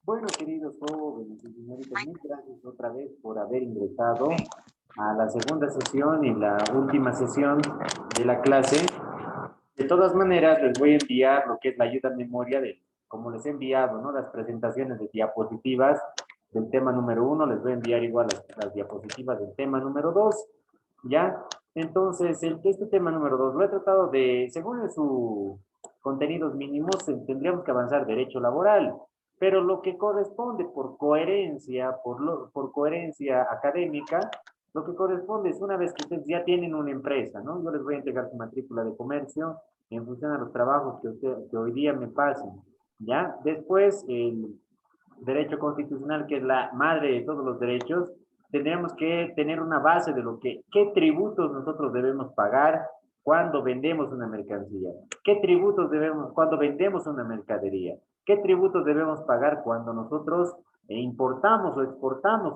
Bueno, queridos jóvenes y señoritas, mil gracias otra vez por haber ingresado a la segunda sesión y la última sesión de la clase. De todas maneras, les voy a enviar lo que es la ayuda a memoria de, como les he enviado, ¿no? Las presentaciones de diapositivas del tema número 1, les voy a enviar igual las diapositivas del tema número 2, ¿ya? Entonces, este tema número 2 lo he tratado de, según sus contenidos mínimos, tendríamos que avanzar derecho laboral, pero lo que corresponde por coherencia, por coherencia académica, lo que corresponde es una vez que ustedes ya tienen una empresa, ¿no? Yo les voy a entregar su matrícula de comercio en función a los trabajos que hoy día me pasen, ¿ya? Después, el derecho constitucional, que es la madre de todos los derechos, tendríamos que tener una base de lo que, qué tributos nosotros debemos pagar cuando vendemos una mercancía, qué tributos debemos cuando vendemos una mercadería, qué tributos debemos pagar cuando nosotros importamos o exportamos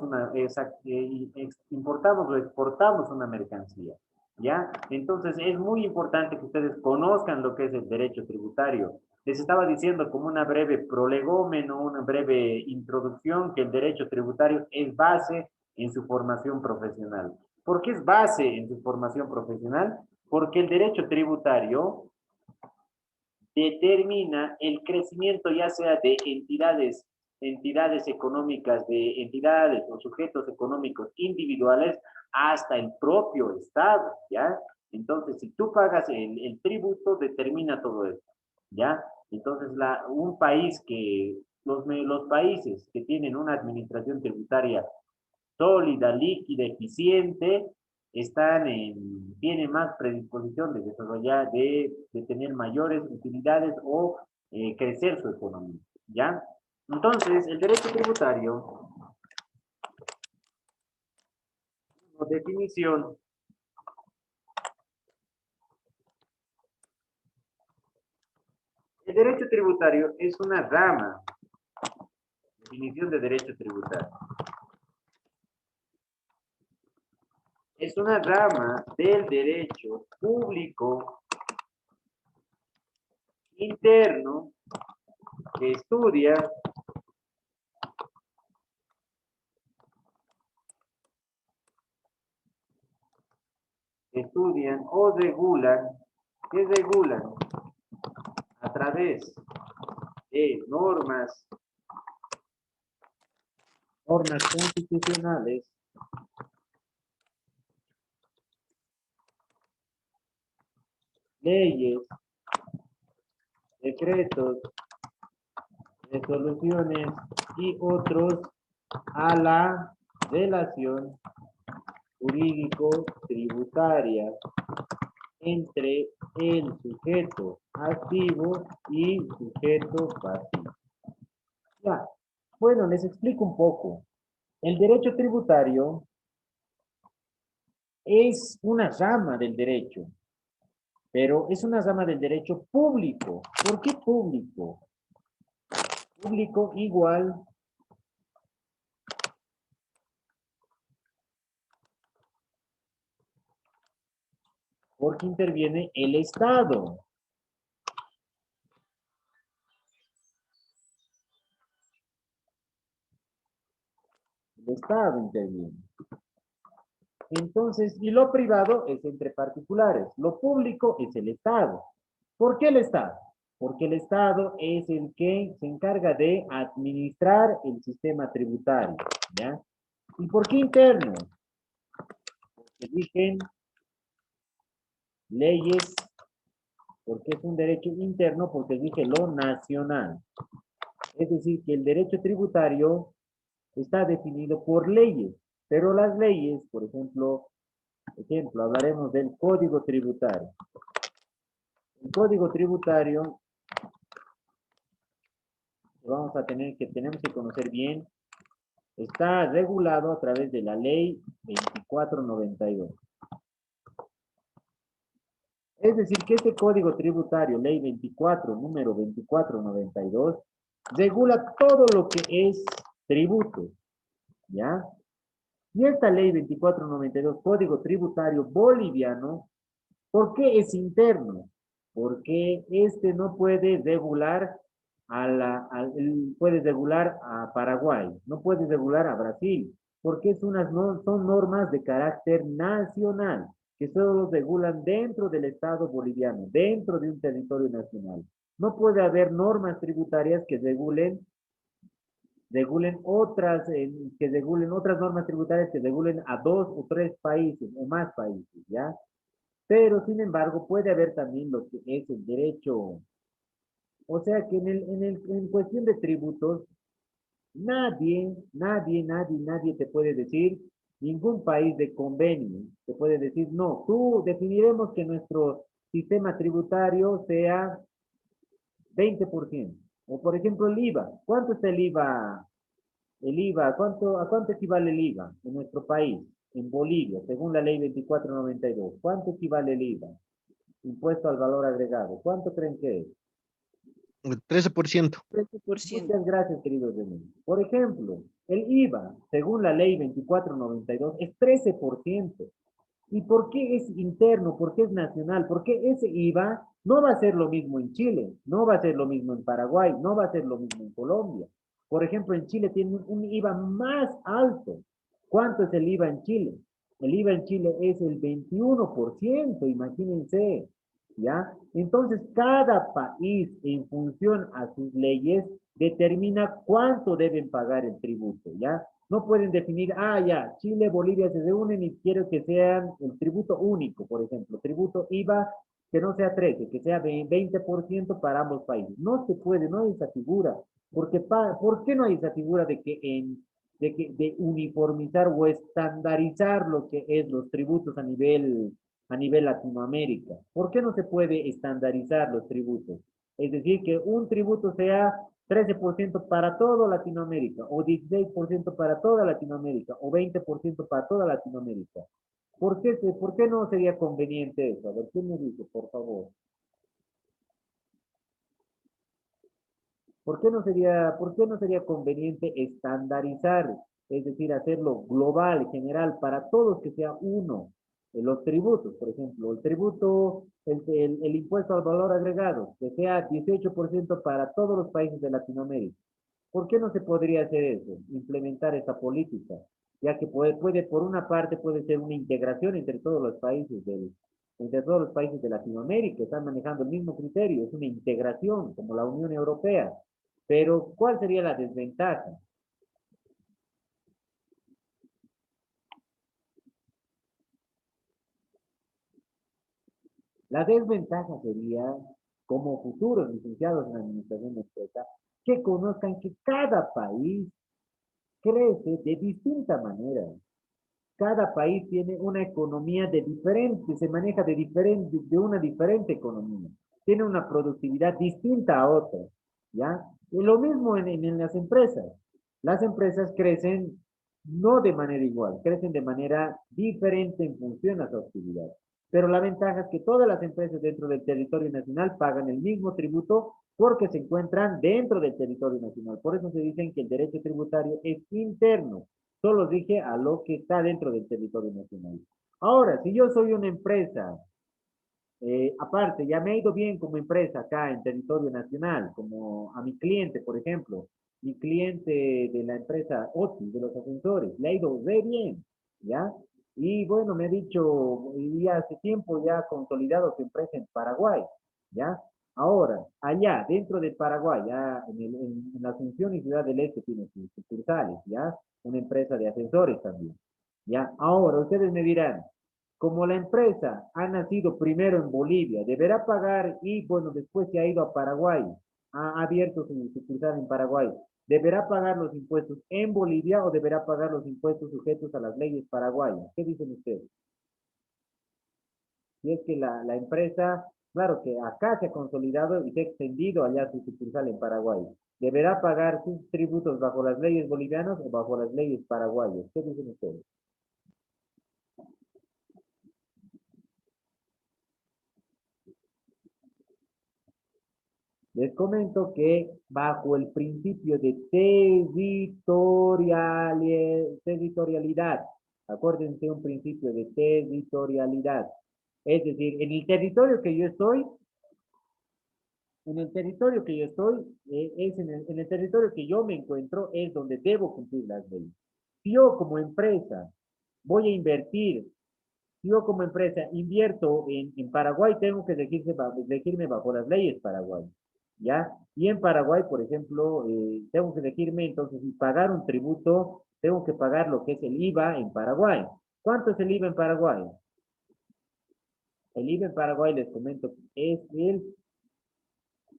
importamos o exportamos una mercancía, ¿ya? Entonces es muy importante que ustedes conozcan lo que es el derecho tributario. Les estaba diciendo como una breve prolegómeno, una breve introducción, que el derecho tributario es base en su formación profesional. ¿Por qué es base en su formación profesional? Porque el derecho tributario determina el crecimiento ya sea de entidades económicas, de entidades o sujetos económicos individuales hasta el propio Estado, ¿ya? Entonces, si tú pagas el tributo, determina todo esto, ¿ya? Entonces, un país que, los países que tienen una administración tributaria sólida, líquida, eficiente, tienen más predisposición de desarrollar, de tener mayores utilidades o crecer su economía, ¿ya? Entonces, el derecho tributario, por definición, el derecho tributario es una rama, definición de derecho tributario. Es una rama del derecho público interno que estudia estudian o regulan, que regulan a través de normas constitucionales, leyes, decretos, resoluciones y otros a la relación jurídico-tributaria entre el sujeto activo y sujeto pasivo. Ya, bueno, les explico un poco. El derecho tributario es una rama del derecho, pero es una rama del derecho público. ¿Por qué público? Público igual porque interviene el Estado. El Estado interviene. Entonces, y lo privado es entre particulares. Lo público es el Estado. ¿Por qué el Estado? Porque el Estado es el que se encarga de administrar el sistema tributario, ¿ya? ¿Y por qué interno? Porque rigen leyes, porque es un derecho interno, porque rige lo nacional. Es decir, que el derecho tributario está definido por leyes, pero las leyes, por ejemplo, hablaremos del Código Tributario. El Código Tributario tenemos que conocer bien, está regulado a través de la Ley 2492. Es decir, que este código tributario, ley 24, número 2492, regula todo lo que es tributo, ¿ya? Y esta ley 2492, código tributario boliviano, ¿por qué es interno? Porque este no puede regular puede regular a Paraguay, no puede regular a Brasil, porque son normas de carácter nacional, que solo regulan dentro del Estado boliviano, dentro de un territorio nacional. No puede haber normas tributarias que regulen otras normas tributarias que regulen a dos o tres países o más países, ¿ya? Pero, sin embargo, puede haber también lo que es el derecho. O sea que en cuestión de tributos, nadie te puede decir, ningún país de convenio te puede decir, no, tú definiremos que nuestro sistema tributario sea 20%. O por ejemplo el IVA. ¿Cuánto está el IVA? El IVA, ¿a cuánto equivale el IVA en nuestro país? En Bolivia, según la ley 2492. ¿Cuánto equivale el IVA? Impuesto al valor agregado. ¿Cuánto creen que es? El 13%. 13%. Muchas gracias, querido René. Por ejemplo, el IVA, según la ley 2492, es 13%. ¿Y por qué es interno? ¿Por qué es nacional? Porque ese IVA no va a ser lo mismo en Chile, no va a ser lo mismo en Paraguay, no va a ser lo mismo en Colombia. Por ejemplo, en Chile tiene un IVA más alto. ¿Cuánto es el IVA en Chile? El IVA en Chile es el 21%, imagínense, ¿ya? Entonces, cada país, en función a sus leyes, determina cuánto deben pagar el tributo, ¿ya? No pueden definir, ya, Chile, Bolivia se reúnen y quiero que sean el tributo único, por ejemplo, tributo IVA que no sea 13, que sea 20% para ambos países. No se puede, no hay esa figura. ¿Por qué no hay esa figura de uniformizar o estandarizar lo que es los tributos a nivel Latinoamérica? ¿Por qué no se puede estandarizar los tributos? Es decir, que un tributo sea 13% para toda Latinoamérica, o 16% para toda Latinoamérica, o 20% para toda Latinoamérica. ¿Por qué no sería conveniente eso? A ver, ¿quién me dice, por favor? ¿Por qué no sería conveniente estandarizar, es decir, hacerlo global, general, para todos, que sea uno? Los tributos, por ejemplo, el impuesto al valor agregado, que sea 18% para todos los países de Latinoamérica. ¿Por qué no se podría hacer eso? Implementar esa política, ya que por una parte puede ser una integración entre todos los países de Latinoamérica, están manejando el mismo criterio, es una integración como la Unión Europea. Pero, ¿cuál sería la desventaja? La desventaja sería, como futuros licenciados en administración de empresa, que conozcan que cada país crece de distinta manera. Cada país tiene una economía se maneja de una diferente economía. Tiene una productividad distinta a otra, ¿ya? Y lo mismo en las empresas. Las empresas crecen no de manera igual, crecen de manera diferente en función a su actividad. Pero la ventaja es que todas las empresas dentro del territorio nacional pagan el mismo tributo porque se encuentran dentro del territorio nacional. Por eso se dicen que el derecho tributario es interno, solo rige a lo que está dentro del territorio nacional. Ahora, si yo soy una empresa, aparte, ya me ha ido bien como empresa acá en territorio nacional, como a mi cliente, por ejemplo, mi cliente de la empresa OTI, de los ascensores, le ha ido re bien, ¿ya? Y bueno, me ha dicho, y hace tiempo ya ha consolidado su empresa en Paraguay, ¿ya? Ahora, allá, dentro de Paraguay, ya en la Asunción y Ciudad del Este tiene sus sucursales, ¿ya? Una empresa de ascensores también, ¿ya? Ahora, ustedes me dirán, como la empresa ha nacido primero en Bolivia, deberá pagar y bueno, después se ha ido a Paraguay, ha abierto su sucursal en Paraguay. ¿Deberá pagar los impuestos en Bolivia o deberá pagar los impuestos sujetos a las leyes paraguayas? ¿Qué dicen ustedes? Si es que la empresa, claro que acá se ha consolidado y se ha extendido allá su sucursal en Paraguay. ¿Deberá pagar sus tributos bajo las leyes bolivianas o bajo las leyes paraguayas? ¿Qué dicen ustedes? Les comento que bajo el principio de territorialidad, acuérdense un principio de territorialidad, es decir, en el territorio que yo estoy, en el territorio que yo estoy, en el territorio que yo me encuentro, es donde debo cumplir las leyes. Si yo como empresa voy a invertir, si yo como empresa invierto en Paraguay, tengo que regirme bajo las leyes Paraguay, ¿ya? Y en Paraguay, por ejemplo, tengo que regirme, entonces, y pagar un tributo, tengo que pagar lo que es el IVA en Paraguay. ¿Cuánto es el IVA en Paraguay? El IVA en Paraguay, les comento, es el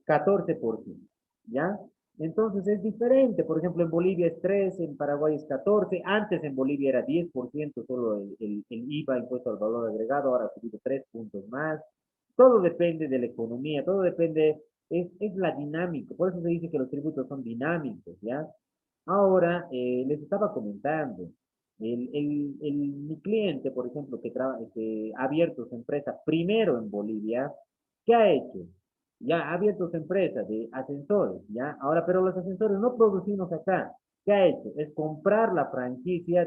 14%, ¿ya? Entonces es diferente, por ejemplo, en Bolivia es 13, en Paraguay es 14, antes en Bolivia era 10% solo el IVA, impuesto al valor agregado, ahora ha subido 3 puntos más. Todo depende de la economía, todo depende, es la dinámica, por eso se dice que los tributos son dinámicos, ¿ya? Ahora, les estaba comentando, mi cliente, por ejemplo, que ha abierto su empresa primero en Bolivia, ¿qué ha hecho? Ya ha abierto su empresa de ascensores, ¿ya? Ahora, pero los ascensores no producimos acá. ¿Qué ha hecho? Es comprar la franquicia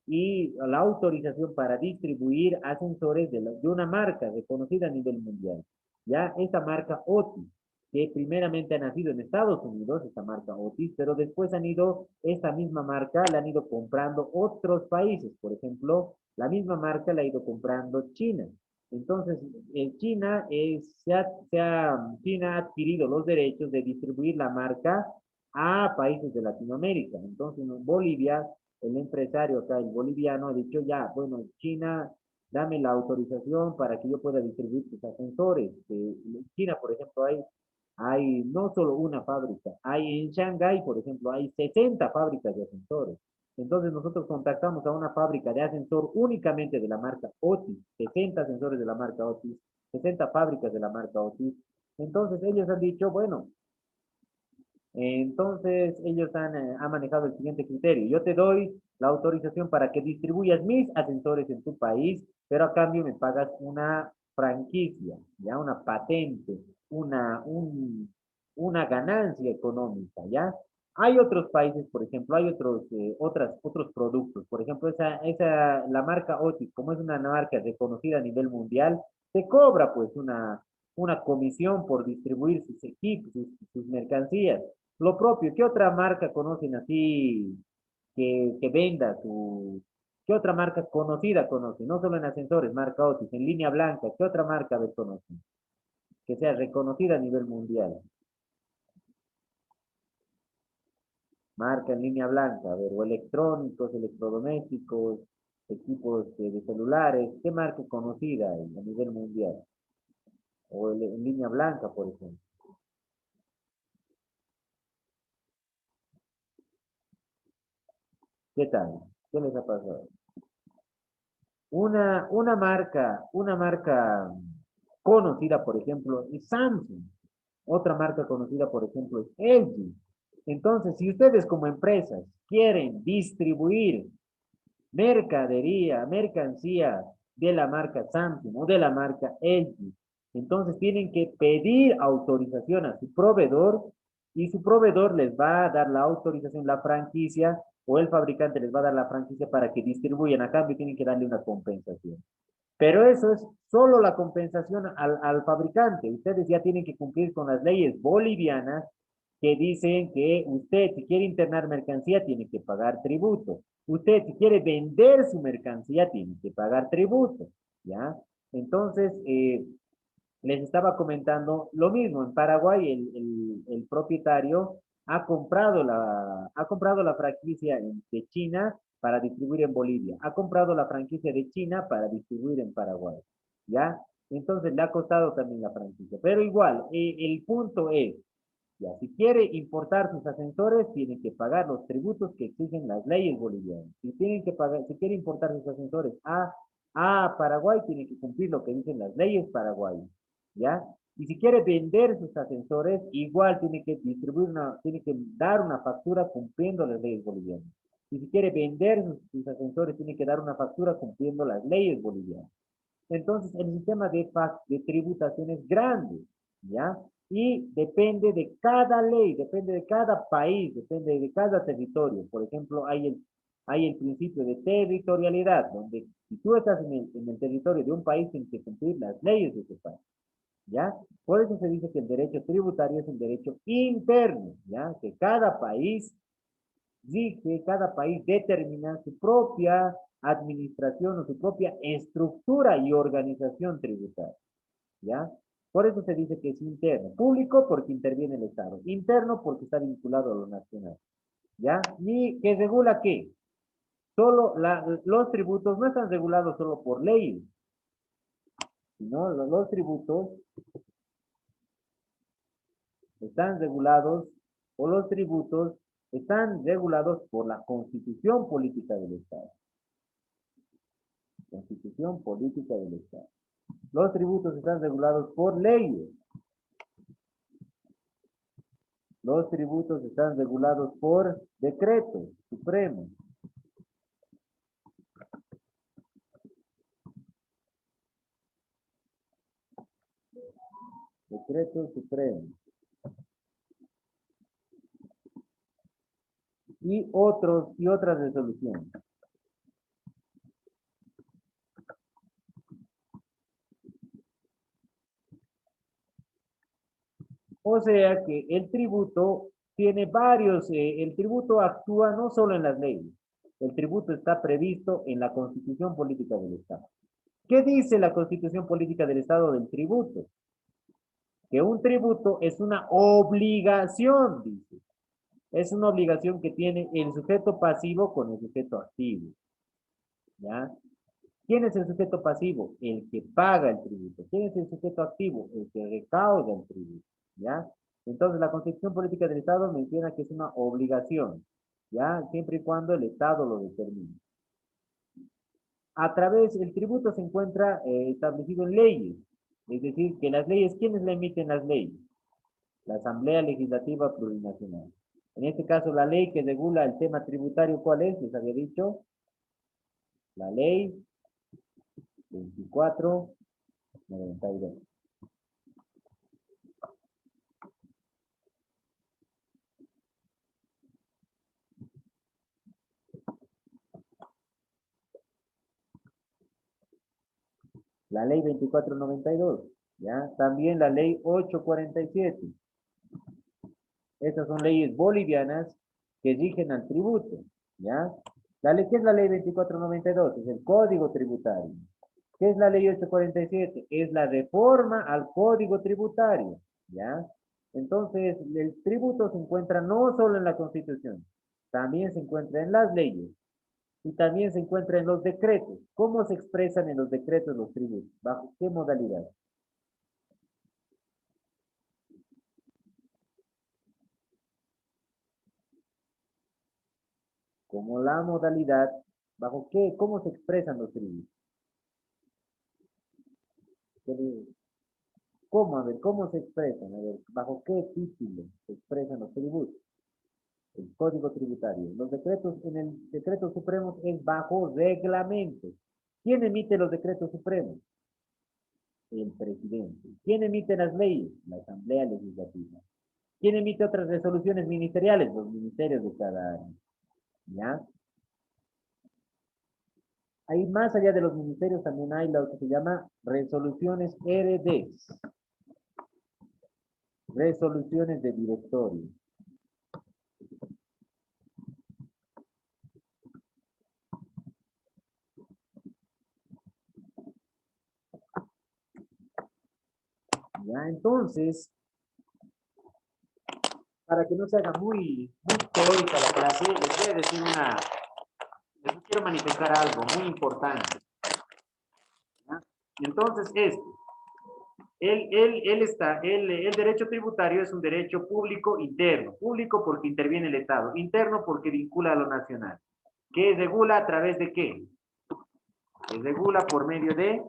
y la autorización para distribuir ascensores de una marca reconocida a nivel mundial. Ya esta marca Otis, que primeramente ha nacido en Estados Unidos, esta marca Otis, pero después esta misma marca la han ido comprando otros países. Por ejemplo, la misma marca la ha ido comprando China. Entonces, en China, China ha adquirido los derechos de distribuir la marca a países de Latinoamérica. Entonces, en Bolivia, el empresario acá, el boliviano, ha dicho ya, bueno, China, dame la autorización para que yo pueda distribuir tus ascensores. En China, por ejemplo, hay no solo una fábrica, hay en Shanghái, por ejemplo, hay 60 fábricas de ascensores. Entonces nosotros contactamos a una fábrica de ascensor únicamente de la marca Otis, 60 ascensores de la marca Otis, 60 fábricas de la marca Otis. Entonces ellos han dicho, bueno, entonces, han manejado el siguiente criterio. Yo te doy la autorización para que distribuyas mis ascensores en tu país, pero a cambio me pagas una franquicia, ya una patente, una ganancia económica, ¿ya? Hay otros países, por ejemplo, hay otros productos. Por ejemplo, la marca Otis, como es una marca reconocida a nivel mundial, te cobra pues una comisión por distribuir sus equipos, sus mercancías. Lo propio, ¿qué otra marca conocen así que venda qué otra marca conocida conocen? No solo en ascensores, marca Otis, en línea blanca, ¿qué otra marca conocen? Que sea reconocida a nivel mundial. Marca en línea blanca, a ver, o electrónicos, electrodomésticos, equipos de celulares, ¿qué marca conocida a nivel mundial? O en línea blanca, por ejemplo. ¿Qué tal? ¿Qué les ha pasado? Una marca conocida, por ejemplo, es Samsung. Otra marca conocida, por ejemplo, es LG. Entonces, si ustedes como empresas quieren distribuir mercancía de la marca Samsung o de la marca LG, entonces tienen que pedir autorización a su proveedor y su proveedor les va a dar la autorización, la franquicia, o el fabricante les va a dar la franquicia para que distribuyan. A cambio tienen que darle una compensación. Pero eso es solo la compensación al fabricante. Ustedes ya tienen que cumplir con las leyes bolivianas que dicen que usted, si quiere internar mercancía, tiene que pagar tributo. Usted, si quiere vender su mercancía, tiene que pagar tributo. ¿Ya? Entonces, les estaba comentando lo mismo. En Paraguay, el propietario ha comprado la franquicia de China para distribuir en Bolivia. Ha comprado la franquicia de China para distribuir en Paraguay. ¿Ya? Entonces le ha costado también la franquicia. Pero igual, el punto es, ya, si quiere importar sus ascensores, tiene que pagar los tributos que exigen las leyes bolivianas. Si quiere importar sus ascensores a Paraguay, tiene que cumplir lo que dicen las leyes paraguayas. ¿Ya? Y si quiere vender sus ascensores, igual tiene que dar una factura cumpliendo las leyes bolivianas. Y si quiere vender sus ascensores, tiene que dar una factura cumpliendo las leyes bolivianas. Entonces, el sistema de tributación es grande, ¿ya? Y depende de cada ley, depende de cada país, depende de cada territorio. Por ejemplo, hay el principio de territorialidad, donde si tú estás en el territorio de un país, tienes que cumplir las leyes de ese país. ¿Ya? Por eso se dice que el derecho tributario es un derecho interno, ¿ya? Que cada país rige, cada país determina su propia administración o su propia estructura y organización tributaria, ¿ya? Por eso se dice que es interno. Público porque interviene el Estado. Interno porque está vinculado a lo nacional, ¿ya? ¿Y que regula qué? Solo los tributos no están regulados solo por ley, sino los tributos están regulados, o los tributos están regulados por la Constitución Política del Estado. Constitución Política del Estado. Los tributos están regulados por leyes. Los tributos están regulados por decretos supremos. Decretos supremos. Y otras resoluciones. O sea que el tributo tiene varios, el tributo actúa no solo en las leyes, el tributo está previsto en la Constitución Política del Estado. ¿Qué dice la Constitución Política del Estado del tributo? Que un tributo es una obligación, dice. Es una obligación que tiene el sujeto pasivo con el sujeto activo. ¿Ya? ¿Quién es el sujeto pasivo? El que paga el tributo. ¿Quién es el sujeto activo? El que recauda el tributo. ¿Ya? Entonces, la Constitución Política del Estado menciona que es una obligación, ¿ya? Siempre y cuando el Estado lo determine. A través, el tributo se encuentra establecido en leyes. Es decir, que las leyes, ¿quiénes le emiten las leyes? La Asamblea Legislativa Plurinacional. En este caso, la ley que regula el tema tributario, ¿cuál es? Les había dicho. La ley 2492. La ley 2492, ¿ya? También la ley 847. Estas son leyes bolivianas que rigen al tributo, ¿ya? ¿Qué es la ley 2492? Es el Código Tributario. ¿Qué es la ley 847? Es la reforma al Código Tributario, ¿ya? Entonces, el tributo se encuentra no solo en la Constitución, también se encuentra en las leyes y también se encuentra en los decretos. ¿Cómo se expresan en los decretos los tributos? ¿Bajo qué modalidad? Como la modalidad, ¿bajo qué? ¿Cómo se expresan los tributos? ¿Cómo? A ver, ¿cómo se expresan? A ver, ¿bajo qué título se expresan los tributos? El Código Tributario. Los decretos, en el decreto supremo es bajo reglamento. ¿Quién emite los decretos supremos? El presidente. ¿Quién emite las leyes? La Asamblea Legislativa. ¿Quién emite otras resoluciones ministeriales? Los ministerios de cada área. ¿Ya? Ahí más allá de los ministerios también hay lo que se llama resoluciones RDs. Resoluciones de directorio. Ya, entonces, para que no se haga muy teórica la clase, les voy a decir les quiero manifestar algo muy importante. ¿Ya? Entonces, el derecho tributario es un derecho público interno. Público porque interviene el Estado. Interno porque vincula a lo nacional. ¿Que regula a través de qué? Se regula por medio de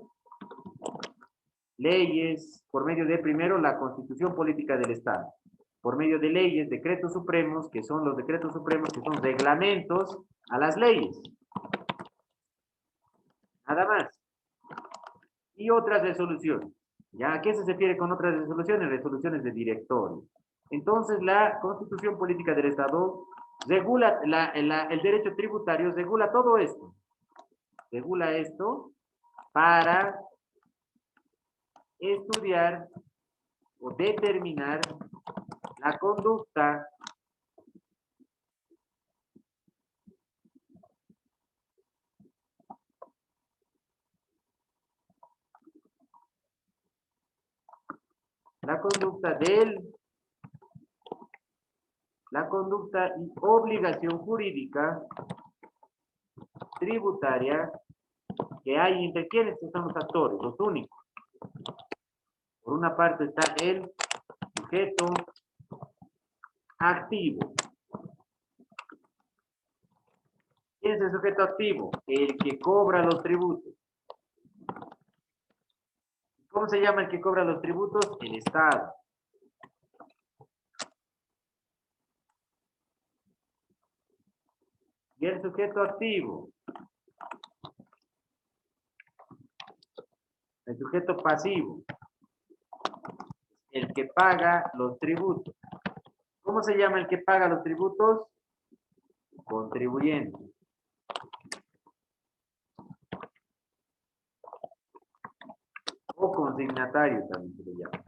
leyes, por medio de, primero, la Constitución Política del Estado, por medio de leyes, decretos supremos, que son los decretos supremos, que son reglamentos a las leyes. Nada más. Y otras resoluciones, ¿Ya? ¿A qué se refiere con otras resoluciones? Resoluciones de directorio. Entonces, la Constitución Política del Estado regula el derecho tributario, regula todo esto. Regula esto para estudiar o determinar la conducta la conducta y obligación jurídica tributaria que hay entre quienes son los actores, los únicos. Por una parte está el sujeto activo. ¿Quién es el sujeto activo? El que cobra los tributos. ¿Cómo se llama el que cobra los tributos? El Estado. Y el sujeto activo. El sujeto pasivo. El que paga los tributos. ¿Cómo se llama el que paga los tributos? Contribuyente. O consignatario también se le llama.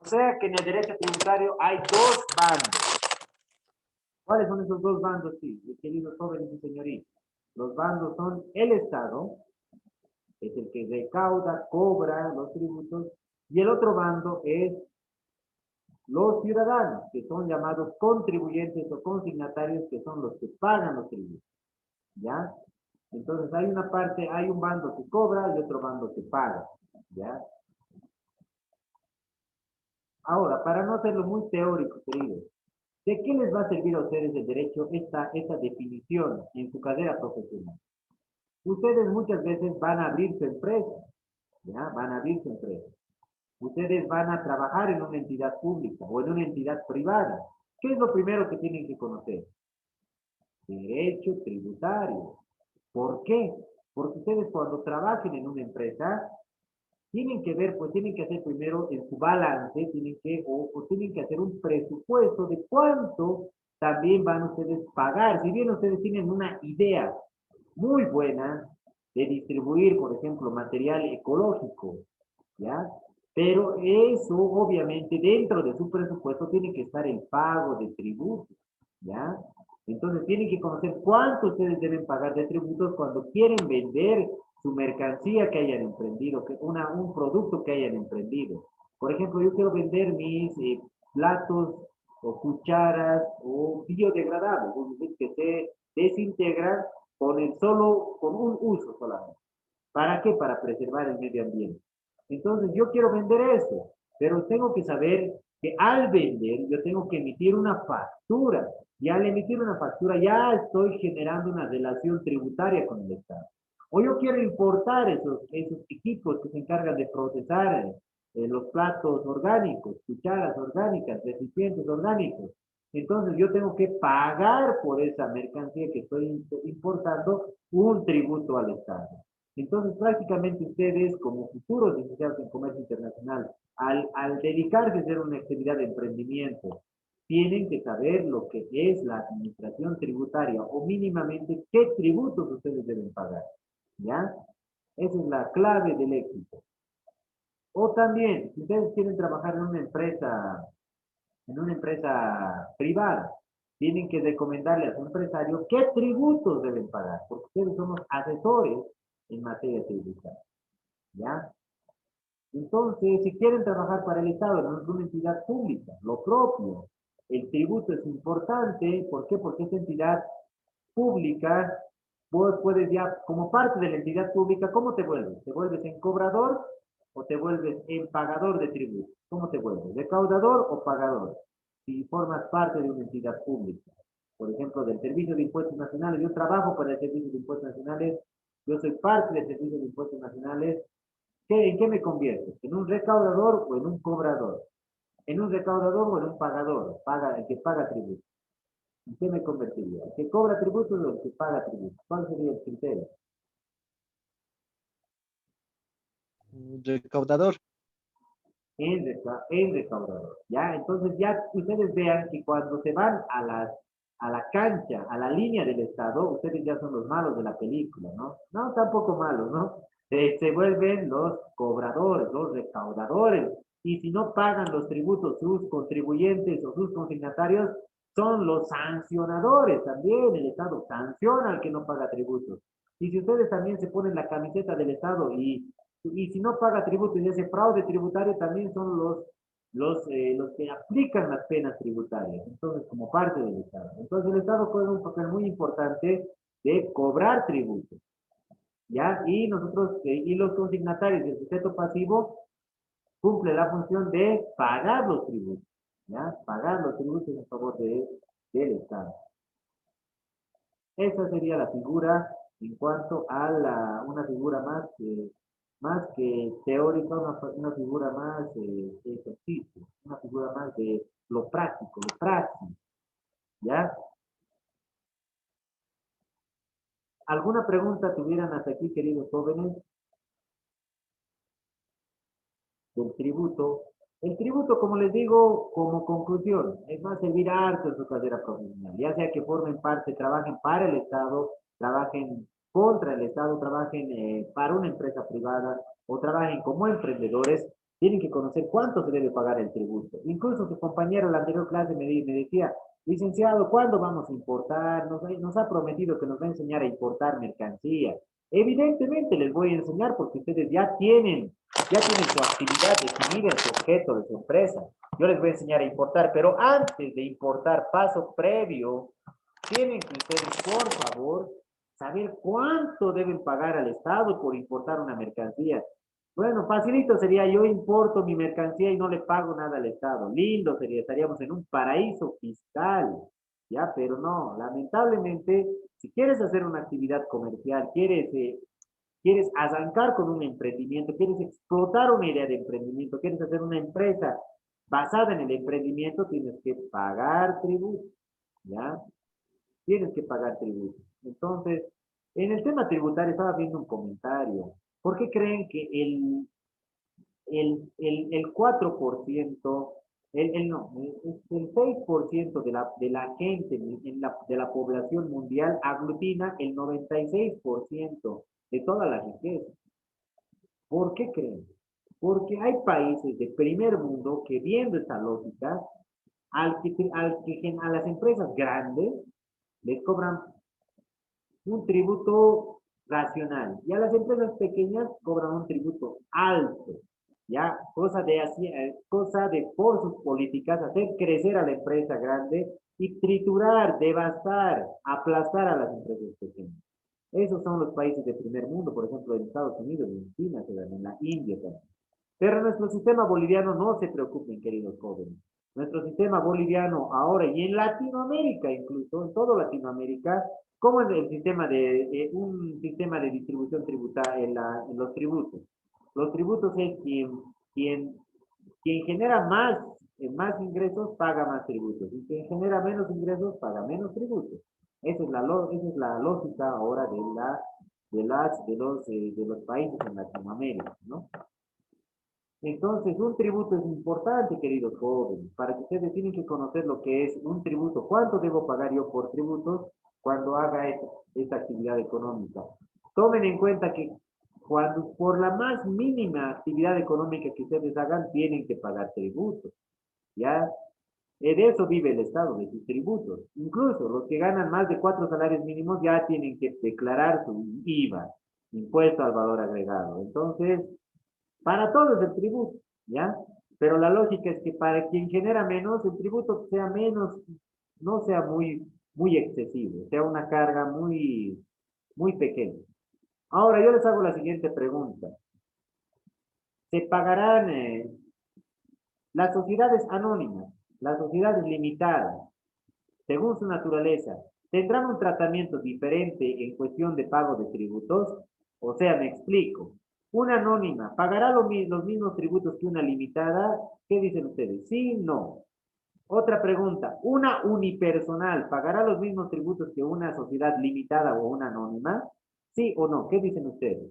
O sea que en el derecho tributario hay dos bandos. ¿Cuáles son esos dos bandos, sí? Mis queridos jóvenes y señoritas. Los bandos son el Estado, es el que recauda, cobra los tributos, y el otro bando es los ciudadanos, que son llamados contribuyentes o consignatarios, que son los que pagan los tributos. ¿Ya? Entonces hay una parte, hay un bando que cobra y otro bando que paga. ¿Ya? Ahora, para no hacerlo muy teórico, queridos, ¿de qué les va a servir a ustedes el derecho esta definición en su carrera profesional? Ustedes muchas veces van a abrir su empresa, ¿ya? Van a abrir su empresa. Ustedes van a trabajar en una entidad pública o en una entidad privada. ¿Qué es lo primero que tienen que conocer? Derecho tributario. ¿Por qué? Porque ustedes cuando trabajen en una empresa, tienen que ver, pues tienen que hacer primero en su balance, tienen que hacer un presupuesto de cuánto también van ustedes a pagar. Si bien ustedes tienen una idea muy buena de distribuir, por ejemplo, material ecológico, ¿ya? Pero eso, obviamente, dentro de su presupuesto tiene que estar el pago de tributos, ¿ya? Entonces, tienen que conocer cuánto ustedes deben pagar de tributos cuando quieren vender su mercancía que hayan emprendido, un producto que hayan emprendido. Por ejemplo, yo quiero vender mis platos o cucharas o biodegradables, es decir, que se desintegran con un uso solamente. ¿Para qué? Para preservar el medio ambiente. Entonces, yo quiero vender eso, pero tengo que saber que al vender yo tengo que emitir una factura. Y al emitir una factura ya estoy generando una relación tributaria con el Estado. O yo quiero importar esos equipos que se encargan de procesar los platos orgánicos, cucharas orgánicas, recipientes orgánicos. Entonces yo tengo que pagar por esa mercancía que estoy importando un tributo al Estado. Entonces, prácticamente ustedes, como futuros licenciados en comercio internacional, al dedicarse a hacer una actividad de emprendimiento, tienen que saber lo que es la administración tributaria o mínimamente qué tributos ustedes deben pagar. ¿Ya? Esa es la clave del éxito. O también, si ustedes quieren trabajar en una empresa privada, tienen que recomendarle a su empresario qué tributos deben pagar, porque ustedes son los asesores en materia tributaria. ¿Ya? Entonces, si quieren trabajar para el Estado en una entidad pública, lo propio, el tributo es importante. ¿Por qué? Porque esa entidad pública, vos puedes ya, como parte de la entidad pública, ¿cómo te vuelves? ¿Te vuelves en cobrador o te vuelves en pagador de tributos? ¿Cómo te vuelves? ¿Recaudador o pagador? Si formas parte de una entidad pública. Por ejemplo, del Servicio de Impuestos Nacionales, yo trabajo para el Servicio de Impuestos Nacionales, yo soy parte del Servicio de Impuestos Nacionales. ¿En qué me convierto? ¿En un recaudador o en un cobrador? ¿En un recaudador o en un pagador? El que paga tributos. ¿En qué me convertiría? ¿El que cobra tributos o el que paga tributos? ¿Cuál sería el criterio? Recaudador. El recaudador. ¿Ya? Entonces ya ustedes vean que cuando se van a la cancha, a la línea del Estado, ustedes ya son los malos de la película, ¿no? No, tampoco malos, ¿no? Se vuelven los cobradores, los recaudadores. Y si no pagan los tributos sus contribuyentes o sus consignatarios, son los sancionadores también. El Estado sanciona al que no paga tributos. Y si ustedes también se ponen la camiseta del Estado y si no paga tributo y hace fraude tributario, también son los que aplican las penas tributarias, entonces como parte del Estado. Entonces el Estado juega un papel muy importante de cobrar tributos, ¿ya? Y nosotros, y los consignatarios del sujeto pasivo cumple la función de pagar los tributos, ¿ya? Pagar los tributos en favor del Estado. Esa sería la figura en cuanto a una figura más que teórica, una figura más de ejercicio, una figura más de lo práctico, lo práctico, ¿ya? ¿Alguna pregunta tuvieran hasta aquí, queridos jóvenes, del tributo? El tributo, como les digo, como conclusión, es más servir harto en su carrera profesional, ya sea que formen parte, trabajen para el Estado, trabajen contra el Estado, trabajen para una empresa privada o trabajen como emprendedores, tienen que conocer cuánto se debe pagar el tributo. Incluso su compañero en la anterior clase me decía, licenciado, ¿cuándo vamos a importar? Nos ha prometido que nos va a enseñar a importar mercancía. Evidentemente les voy a enseñar porque ustedes ya tienen su actividad definida en su objeto de su empresa. Yo les voy a enseñar a importar, pero antes de importar, paso previo, tienen que ustedes, por favor, saber cuánto deben pagar al Estado por importar una mercancía. Bueno, facilito sería, yo importo mi mercancía y no le pago nada al Estado. Lindo sería, estaríamos en un paraíso fiscal, ¿ya? Pero no, lamentablemente, si quieres hacer una actividad comercial, quieres arrancar con un emprendimiento, quieres explotar una idea de emprendimiento, quieres hacer una empresa basada en el emprendimiento, tienes que pagar tributo, ¿ya? Tienes que pagar tributo. Entonces, en el tema tributario estaba viendo un comentario. ¿Por qué creen que el 4%, no, el 6% de la gente, de la población mundial aglutina el 96% de toda la riqueza? ¿Por qué creen? Porque hay países de primer mundo que viendo esta lógica, a las empresas grandes les cobran un tributo racional y a las empresas pequeñas cobran un tributo alto, ¿ya? Cosa de por sus políticas hacer crecer a la empresa grande y triturar, devastar, aplastar a las empresas pequeñas. Esos son los países de primer mundo, por ejemplo, en Estados Unidos, en China, en la India también. Pero nuestro sistema boliviano, no se preocupen, queridos jóvenes. Nuestro sistema boliviano ahora y en Latinoamérica incluso, en todo Latinoamérica, ¿cómo es el sistema un sistema de distribución tributaria en los tributos? Los tributos es quien, quien genera más ingresos paga más tributos y quien genera menos ingresos paga menos tributos. Esa es la lógica ahora de los países en Latinoamérica, ¿no? Entonces, un tributo es importante, queridos jóvenes, para que ustedes tienen que conocer lo que es un tributo. ¿Cuánto debo pagar yo por tributos cuando haga esta actividad económica? Tomen en cuenta que cuando por la más mínima actividad económica que ustedes hagan, tienen que pagar tributos, ¿ya? De eso vive el Estado, de sus tributos. Incluso los que ganan más de 4 salarios mínimos ya tienen que declarar su IVA, impuesto al valor agregado. Entonces, para todos el tributo, ¿ya? Pero la lógica es que para quien genera menos, el tributo sea menos, no sea muy excesivo, sea una carga muy pequeña. Ahora yo les hago la siguiente pregunta. ¿Se pagarán las sociedades anónimas, las sociedades limitadas, según su naturaleza, tendrán un tratamiento diferente en cuestión de pago de tributos? O sea, me explico. Una anónima, ¿pagará los mismos tributos que una limitada? ¿Qué dicen ustedes? Sí, no. Otra pregunta, ¿una unipersonal pagará los mismos tributos que una sociedad limitada o una anónima? Sí o no, ¿qué dicen ustedes?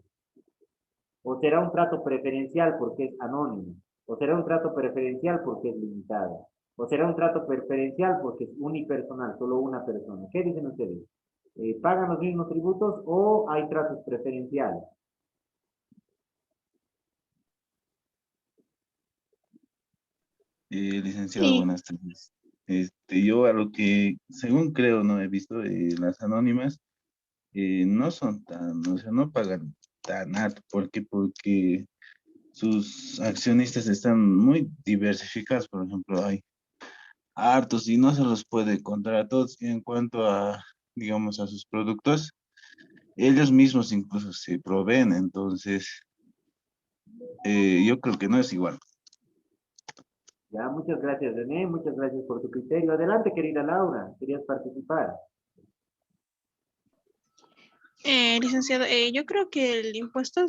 O será un trato preferencial porque es anónimo. O será un trato preferencial porque es limitado. O será un trato preferencial porque es unipersonal, solo una persona. ¿Qué dicen ustedes? ¿Pagan los mismos tributos o hay tratos preferenciales? Licenciado, Sí, buenas tardes. Yo a lo que, según creo, no he visto, las anónimas no son tan, o sea, no pagan tan alto. ¿Por qué? Porque sus accionistas están muy diversificados. Por ejemplo, hay hartos y no se los puede contar a todos. Y en cuanto a, digamos, a sus productos, ellos mismos incluso se proveen. Entonces, yo creo que no es igual. Ya, muchas gracias, René. Muchas gracias por tu criterio. Adelante, querida Laura. ¿Querías participar? licenciado, yo creo que el impuesto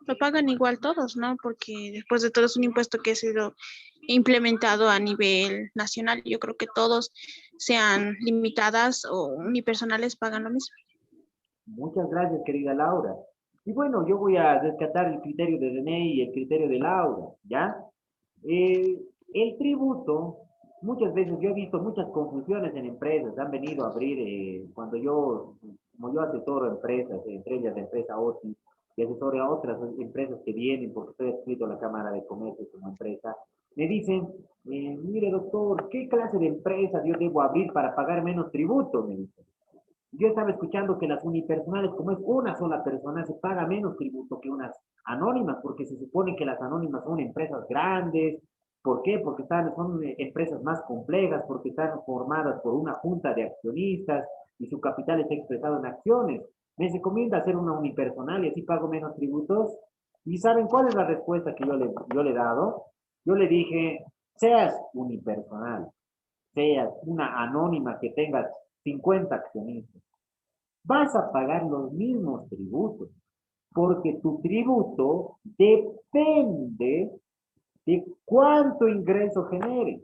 lo pagan igual todos, ¿no? Porque después de todo es un impuesto que ha sido implementado a nivel nacional. Yo creo que todos, sean limitadas o unipersonales, pagan lo mismo. Muchas gracias, querida Laura. Y bueno, yo voy a rescatar el criterio de René y el criterio de Laura, ¿ya? Eh, el tributo, muchas veces yo he visto muchas confusiones en empresas, han venido a abrir, como yo asesoro empresas, entre ellas la empresa OTI, y asesoro a otras empresas que vienen, porque estoy adscrito a la Cámara de Comercio como empresa, me dicen, mire doctor, ¿qué clase de empresa yo debo abrir para pagar menos tributo? Me dicen. Yo estaba escuchando que las unipersonales, como es una sola persona, se paga menos tributo que unas anónimas, porque se supone que las anónimas son empresas grandes. ¿Por qué? Porque son empresas más complejas, porque están formadas por una junta de accionistas y su capital está expresado en acciones. Me recomienda hacer una unipersonal y así pago menos tributos. ¿Y saben cuál es la respuesta que yo le he dado? Yo le dije, seas unipersonal, seas una anónima que tengas 50 accionistas, vas a pagar los mismos tributos, porque tu tributo depende de cuánto ingreso genere.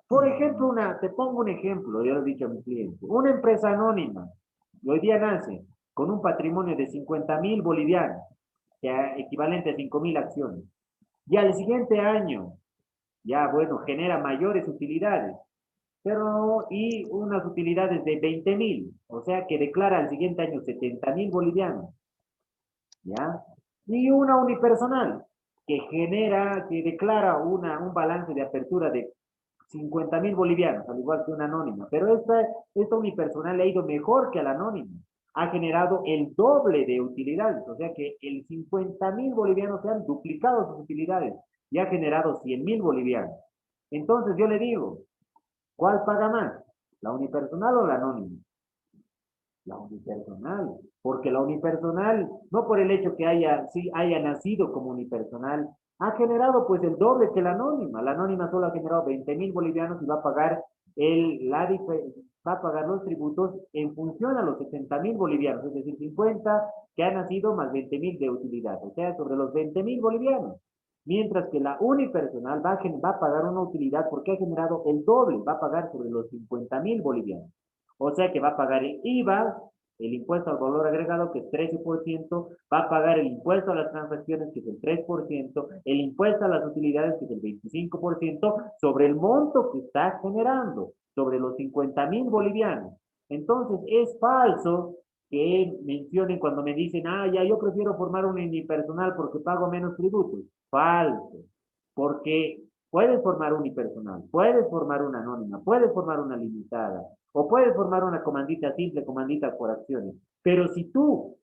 Por ejemplo, te pongo un ejemplo, yo lo he dicho a mi cliente, una empresa anónima, hoy día nace con un patrimonio de 50.000 bolivianos, que es equivalente a 5.000 acciones, y al siguiente año, ya bueno, genera mayores utilidades, pero y unas utilidades de 20.000, o sea que declara al siguiente año 70.000 bolivianos, ¿ya? Y una unipersonal que declara un balance de apertura de 50.000 bolivianos, al igual que una anónima, pero esta unipersonal le ha ido mejor que a la anónima, ha generado el doble de utilidades, o sea que el 50.000 bolivianos se han duplicado sus utilidades y ha generado 100.000 bolivianos. Entonces yo le digo, ¿cuál paga más? ¿La unipersonal o la anónima? La unipersonal, porque la unipersonal, no por el hecho que sí, haya nacido como unipersonal, ha generado pues el doble que la anónima solo ha generado 20.000 bolivianos y va a pagar va a pagar los tributos en función a los 70.000 bolivianos, es decir, 50 que ha nacido más 20.000 de utilidad, o sea, sobre los 20.000 bolivianos. Mientras que la unipersonal va a pagar una utilidad porque ha generado el doble, va a pagar sobre los 50.000 bolivianos. O sea que va a pagar el IVA, el impuesto al valor agregado, que es 13%, va a pagar el impuesto a las transacciones, que es el 3%, el impuesto a las utilidades, que es el 25%, sobre el monto que está generando, sobre los 50.000 bolivianos. Entonces, es falso que mencionen cuando me dicen, ya, yo prefiero formar un unipersonal porque pago menos tributos. Falso. Porque puedes formar unipersonal, puedes formar una anónima, puedes formar una limitada, o puedes formar una comandita simple, comandita por acciones. Pero si tú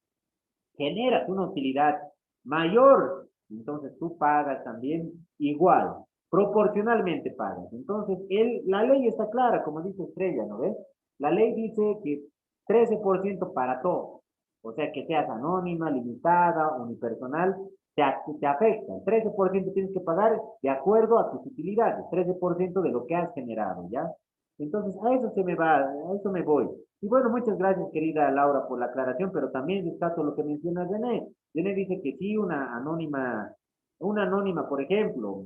generas una utilidad mayor, entonces tú pagas también igual, proporcionalmente pagas. Entonces, la ley está clara, como dice Estrella, ¿no ves? La ley dice que 13% para todo. O sea, que seas anónima, limitada, unipersonal, te afecta. El 13% tienes que pagar de acuerdo a tus utilidades, 13% de lo que has generado, ¿ya? Entonces, a eso me voy. Y bueno, muchas gracias, querida Laura, por la aclaración, pero también destaco lo que menciona René. René dice que sí, una anónima, por ejemplo,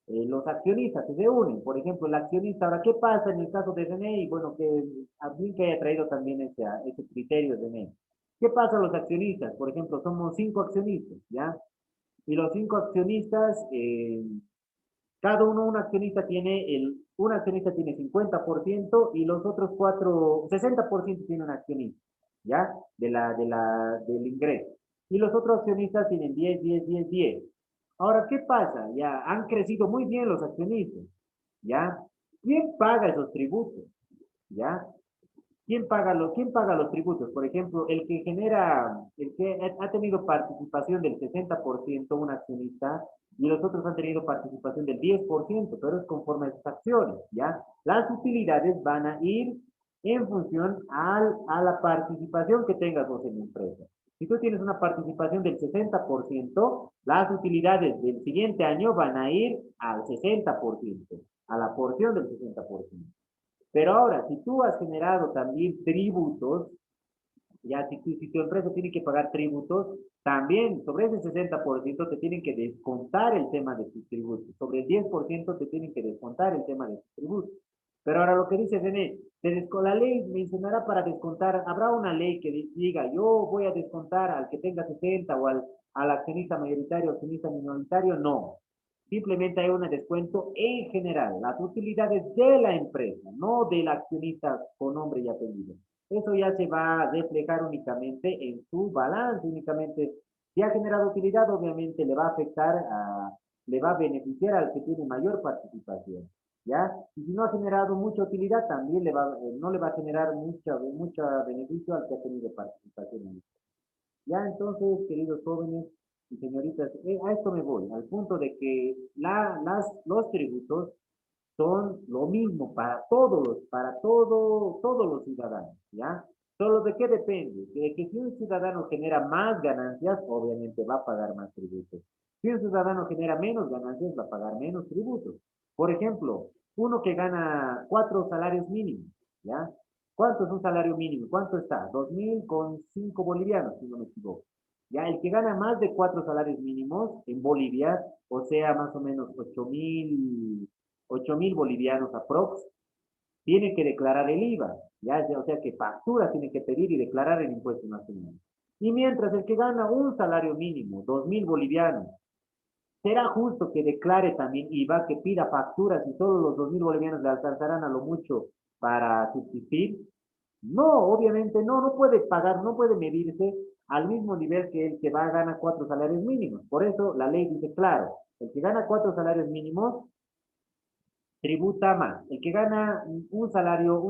los accionistas se reúnen, por ejemplo, el accionista, ahora, ¿qué pasa en el caso de René? Y bueno, que a mí que haya traído también ese criterio, René. ¿Qué pasa a los accionistas? Por ejemplo, somos 5 accionistas, ¿ya? Y los 5 accionistas, cada uno, un accionista tiene 50% y los otros 4, 60% tiene un accionista, ¿ya? Del ingreso. Y los otros accionistas tienen 10, 10, 10, 10. Ahora, ¿qué pasa? Ya han crecido muy bien los accionistas, ¿ya? ¿Quién paga esos tributos? ¿Ya? ¿Quién paga los tributos? Por ejemplo, el que ha tenido participación del 60%, un accionista, y los otros han tenido participación del 10%, pero es conforme a sus acciones, ¿ya? Las utilidades van a ir en función a la participación que tengas vos en la empresa. Si tú tienes una participación del 60%, las utilidades del siguiente año van a ir al 60%, a la porción del 60%. Pero ahora, si tú has generado también tributos, ya si tu empresa tiene que pagar tributos, también sobre ese 60% te tienen que descontar el tema de tus tributos. Sobre el 10% te tienen que descontar el tema de tus tributos. Pero ahora lo que dice René, la ley mencionará para descontar, habrá una ley que diga, yo voy a descontar al que tenga 60 o al accionista mayoritario, accionista minoritario, no. Simplemente hay un descuento en general, las utilidades de la empresa, no del accionista con nombre y apellido. Eso ya se va a reflejar únicamente en su balance, únicamente si ha generado utilidad, obviamente le va a le va a beneficiar al que tiene mayor participación, ¿ya? Y si no ha generado mucha utilidad, también no le va a generar mucha beneficio al que ha tenido participación en esto. Ya entonces, queridos jóvenes y señoritas, a esto me voy, al punto de que los tributos son lo mismo todos los ciudadanos, ¿ya? Solo de qué depende, de que si un ciudadano genera más ganancias, obviamente va a pagar más tributos. Si un ciudadano genera menos ganancias, va a pagar menos tributos. Por ejemplo, uno que gana 4 salarios mínimos, ¿ya? ¿Cuánto es un salario mínimo? ¿Cuánto está? 2.005 bolivianos, si no me equivoco. Ya, el que gana más de 4 salarios mínimos en Bolivia, o sea, más o menos 8.000 bolivianos aprox, tiene que declarar el IVA, ya, o sea que factura tiene que pedir y declarar el impuesto nacional. Y mientras el que gana un salario mínimo, 2.000 bolivianos, ¿será justo que declare también IVA, que pida facturas y solo los 2.000 bolivianos le alcanzarán a lo mucho para subsistir? No, obviamente no, no puede pagar, no puede medirse al mismo nivel que el que va a ganar 4 salarios mínimos. Por eso la ley dice claro, el que gana 4 salarios mínimos tributa más. El que gana un salario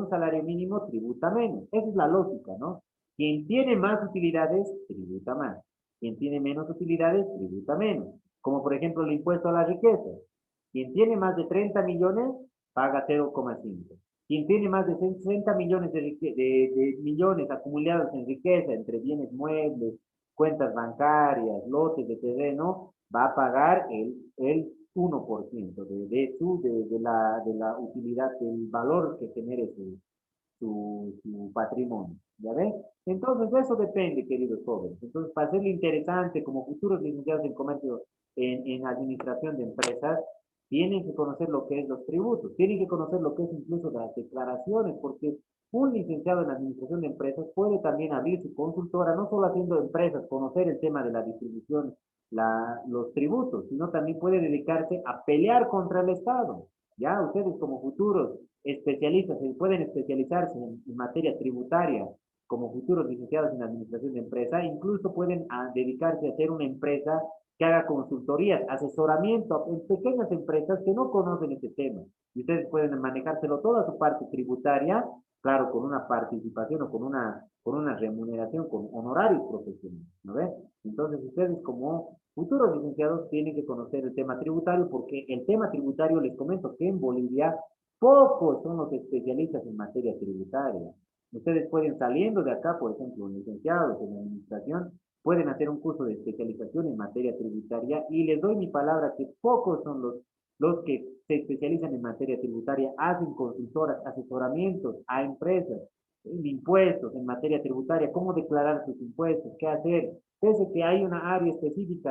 mínimo tributa menos. Esa es la lógica, ¿no? Quien tiene más utilidades, tributa más. Quien tiene menos utilidades, tributa menos. Como por ejemplo el impuesto a la riqueza. Quien tiene más de 30 millones, paga 0,5. Quien tiene más de 60 millones de millones acumulados en riqueza entre bienes muebles, cuentas bancarias, lotes de terreno, va a pagar el 1% de la utilidad, del valor que genere su patrimonio. ¿Ya ves? Entonces, eso depende, queridos jóvenes. Entonces, para hacerlo interesante, como futuros licenciados en comercio, en administración de empresas, tienen que conocer lo que es los tributos, tienen que conocer lo que es incluso las declaraciones, porque un licenciado en administración de empresas puede también abrir su consultora, no solo haciendo empresas, conocer el tema de la distribución, los tributos, sino también puede dedicarse a pelear contra el Estado. Ya ustedes como futuros especialistas pueden especializarse en materia tributaria como futuros licenciados en administración de empresa, incluso pueden dedicarse a hacer una empresa que haga consultorías, asesoramiento en pequeñas empresas que no conocen este tema. Y ustedes pueden manejárselo toda su parte tributaria, claro, con una participación o con una remuneración, con honorarios profesionales, ¿no ves? Entonces ustedes como futuros licenciados tienen que conocer el tema tributario porque el tema tributario, les comento que en Bolivia pocos son los especialistas en materia tributaria. Ustedes pueden saliendo de acá, por ejemplo, licenciados en administración, pueden hacer un curso de especialización en materia tributaria y les doy mi palabra que pocos son los que se especializan en materia tributaria, hacen consultoras, asesoramientos a empresas en impuestos, en materia tributaria, cómo declarar sus impuestos, qué hacer, pese que hay una área específica